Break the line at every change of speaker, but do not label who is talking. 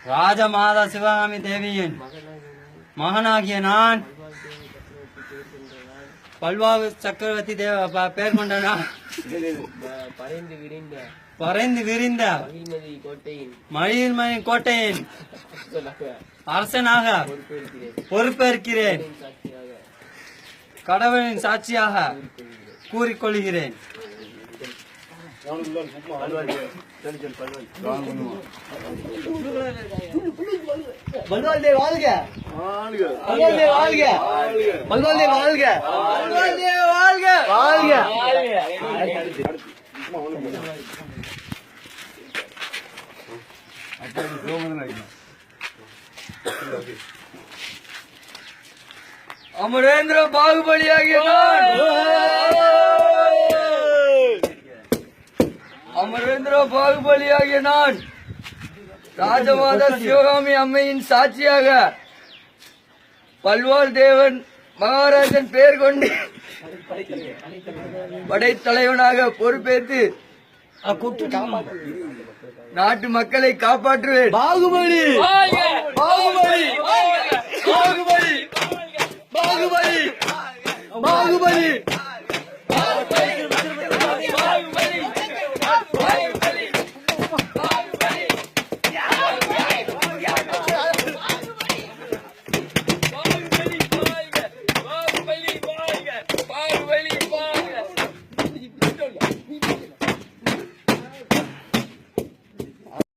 ராஜமாதா சிவகாமி தேவியின் மகனாகிய நான் பல்வாவு சக்கரவர்த்தி பேர் கொண்ட நான் பறைந்து விரிந்த மகிழ்மதி கோட்டையின் அரசனாக பொறுப்பேற்கிறேன். கடவுளின் சாட்சியாக கூறிக்கொள்கிறேன். பல்வாழ்தே வாழ்க, பல்வாழ்தே வாழ்க, பல்வாழ்தே வாழ்க, பல்வாழ்தே வாழ்க, வாழ்க. அமரேந்திர பாகுபலியாகிய நான், அமரேந்திர பாகுபலியாகிய நான் ராஜமாதா சிவகாமி அம்மையின் சாட்சியாக பல்வாள் தேவன் மகாராஜன் பெயர் கொண்டு படைத்தலைவனாக பொறுப்பேற்று நாட்டு மக்களை காப்பாற்றுவேன். பாகுபலி, பாகுபலி, பாகுபலி, பாகுபலி, பாகுபலி.